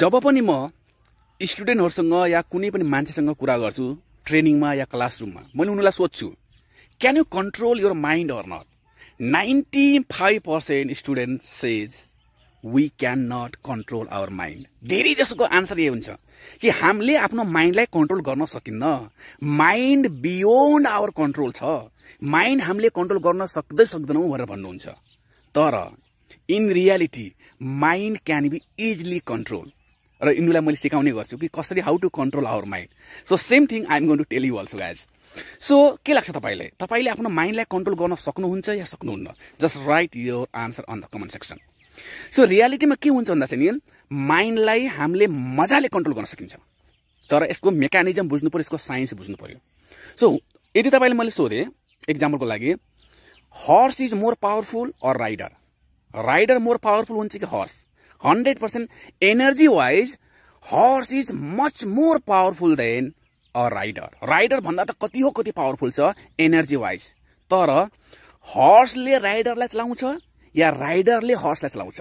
जब पनि म स्टुडेन्टहरुसँग या कुनै पनि मान्छेसँग कुरा गर्छु ट्रेनिङमा या क्लासरुममा मैले उनीलाई सोध्छु can you control your mind or not 95% student says we can not control our mind. धेरै जसोको आन्सर यही हुन्छ कि हामीले आफ्नो माइन्डलाई कन्ट्रोल गर्न सकिन्न। माइन्ड बियोन्ड आवर कन्ट्रोल छ। माइन्ड हामीले कन्ट्रोल गर्न सक्दैनौं भनेर भन्नुहुन्छ। तर in reality mind can be easily control र यिनीलाई मैले सिकाउने गर्छु कि कसरी how to control our mind. So same thing I am going to tell you also guys. सो के लाग्छ तपाईले आफ्नो माइन्डलाई कन्ट्रोल गर्न सक्नुहुन्छ या सक्नुहुन्न? Just write your answer on the comment section. So रियालिटीमा के हुन्छ भन्दा चाहिँ माइन्डलाई हामीले मजाले कन्ट्रोल गर्न सकिन्छ, तर यसको मेकानिजम बुझ्नु पर्यो, यसको साइन्स बुझ्नु पर्यो। सो यदि तपाईले मैले सोधे एक्जाम्पलको लागि horse is more powerful or rider, rider more powerful हुन्छ कि horse? 100% energy wise horse is much more powerful than a rider. Rider भन्दा त कति हो कति पावरफुल छ एनर्जी वाइज। तर हर्सले राइडरलाई चलाउँछ या राइडरले हर्सलाई चलाउँछ?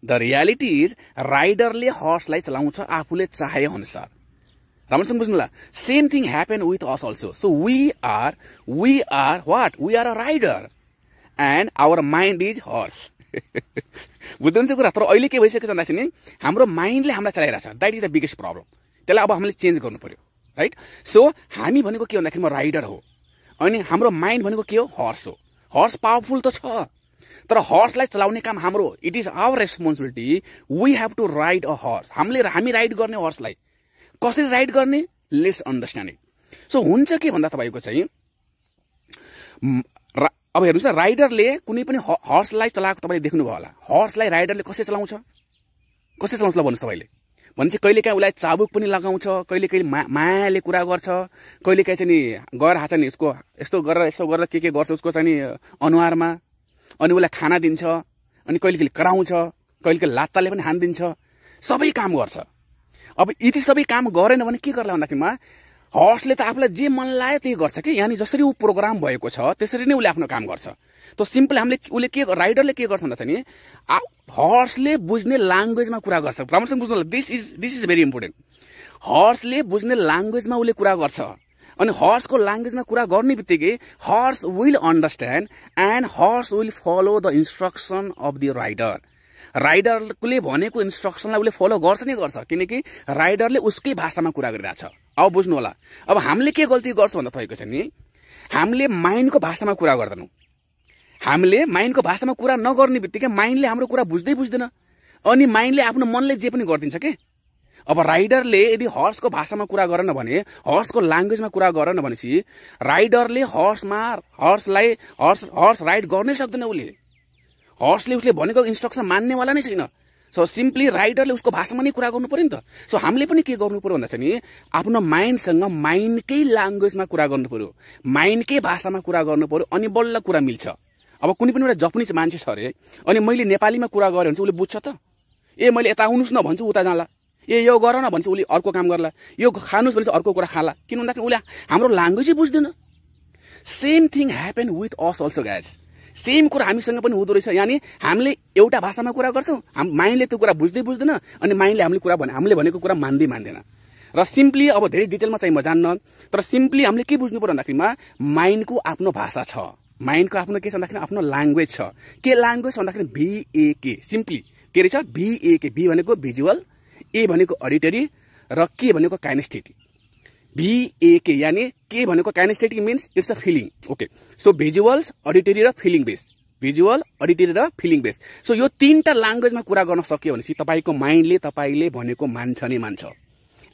द रियालिटी इज राइडरले हर्सलाई चलाउँछ आफूले चाहे अनुसार। राम्रोसँग बुझ्नुला। Same thing happen with us also. So we are what? We are a rider and our mind is horse. बुझ्नुहुन्छ कुरा? तर अहिले के भइसकेको छ भन्दाखेरि हाम्रो माइन्डले हामीलाई चलाइरहेछ। That is the biggest problem. त्यसलाई अब हामीले चेन्ज गर्नु पर्यो, राइट? सो हामी भनेको के भन्दाखेरि म राइडर हो अनि हाम्रो माइन्ड भनेको के हो? हर्स हो। हर्स पावरफुल त छ, तर हर्सलाई चलाउने काम हाम्रो। It is our responsibility. We have to ride a horse. हामी राइड गर्ने हर्सलाई। कसरी राइड गर्ने? Let's understand it. सो हुन्छ के भन्दा तपाईको चाहिँ अब हेर्नुस् न, राइडरले कुनै पनि हर्सलाई चलाएको तपाईले देख्नुभयो होला। हर्सलाई राइडरले कसरी चलाउँछ? ल भन्नुस् तपाईले। भन्छ कहिलेकाहीँ उसलाई चाबुक पनि लगाउँछ, कहिलेकाहीँ मायाले कुरा गर्छ, कहिलेकाहीँ चाहिँ नि गएर हान्छ नि उसको यस्तो गरेर के गर्छ उसको चाहिँ नि अनुहारमा, अनि उसलाई खाना दिन्छ, अनि कहिलेकाहीँ कराउँछ, कहिलेकाहीँ लात्ताले पनि हानिदिन्छ, सबै काम गर्छ। अब यति सबै काम गरेन भने के गर्ला भन्दाखेरिमा हर्सले त आफूलाई जे मन लाग्यो त्यही गर्छ कि। यानी जसरी ऊ प्रोग्राम भएको छ त्यसरी नै उसले आफ्नो काम गर्छ। त सिम्पल राइडरले के गर्छ भन्दा चाहिँ नि हर्सले बुझ्ने ल्याङ्ग्वेजमा कुरा गर्छ। राम्रोसँग बुझ्नु होला। This is very important. हर्सले बुझ्ने ल्याङ्ग्वेजमा उसले कुरा गर्छ अनि हर्सको ल्याङ्ग्वेजमा कुरा गर्ने बित्तिकै horse will understand and horse will follow the instruction of the rider. राइडरले भनेको इन्स्ट्रक्सनलाई उसले फलो गर्छ नै गर्छ, किनकि राइडरले उसकै भाषामा कुरा गरिरहेछ। अब बुझ्नु होला। अब हामीले के गल्ती गर्छौँ भन्दा तपाईँको चाहिँ नि हामीले माइन्डको भाषामा कुरा गर्दैनौँ। हामीले माइन्डको भाषामा कुरा नगर्ने बित्तिकै माइन्डले हाम्रो कुरा बुझ्दैन अनि माइन्डले आफ्नो मनले जे पनि गरिदिन्छ के। अब राइडरले यदि हर्सको भाषामा कुरा गरेन भने, हर्सको ल्याङ्ग्वेजमा कुरा गरेन भनेपछि राइडरले हर्स राइड गर्नै सक्दैन। हर्सले उसले भनेको इन्स्ट्रक्सन मान्नेवाला नै छैन। सो सिम्पली राइडरले उसको भाषामा नै कुरा गर्नु पर्यो नि त। सो हामीले पनि के गर्नु पर्यो भन्दा चाहिँ नि आफ्नो माइन्डसँग माइन्डकै ल्याङ्ग्वेजमा कुरा गर्नु पर्यो, माइन्डकै भाषामा कुरा गर्नु पर्यो, अनि बल्ल कुरा मिल्छ। अब कुनै पनि एउटा जापानिज मान्छे छ अरे अनि मैले नेपालीमा कुरा गरेँ भने चाहिँ उसले बुझ्छ त? मैले यता आउनुस् न भन्छु उता जाँला, यो गर न भन्छ उसले अर्को काम गर्ला, यो खानुस् भने चाहिँ अर्को कुरा खाला। किन भन्दाखेरि उसले हाम्रो ल्याङ्ग्वेजै बुझ्दैन। Same thing happen with us also guys. Same कुरा हामीसँग पनि हुँदो रहेछ। यानी हामीले एउटा भाषामा कुरा गर्छौँ, माइन्डले त्यो कुरा बुझ्दैन अनि माइन्डले हामीले भनेको कुरा मान्दैन। र सिम्पली अब धेरै डिटेलमा चाहिँ म जान्न, तर सिम्पली हामीले के बुझ्नु पर्यो भन्दाखेरिमा माइन्डको आफ्नो भाषा छ, माइन्डको आफ्नो के छ भन्दाखेरि आफ्नो ल्याङ्ग्वेज छ। के ल्याङ्ग्वेज भन्दाखेरि VAK। सिम्पली के रहेछ? VAK। भी भनेको भिजुअल, ए भनेको अडिटरी र के भनेको काइनेस्थेटिक। VAK यानी के भनेको kinesthetic means it's a feeling. Okay, so visuals, auditory र फिलिङ बेस। भिजुअल, अडिटरी र फिलिङ बेस। सो यो तीनटा ल्याङ्ग्वेजमा कुरा गर्न सक्यो भनेपछि तपाईको माइन्डले तपाईले भनेको मान्छ नै मान्छ।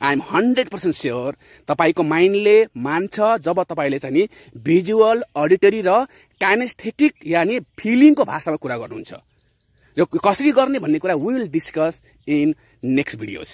आई एम 100% स्योर तपाईको माइन्डले मान्छ जब तपाईले चाहिँ नि भिजुअल, अडिटरी र काइनेस्थेटिक यानी फिलिङको भाषामा कुरा गर्नुहुन्छ। यो कसरी गर्ने भन्ने कुरा we will discuss in next videos.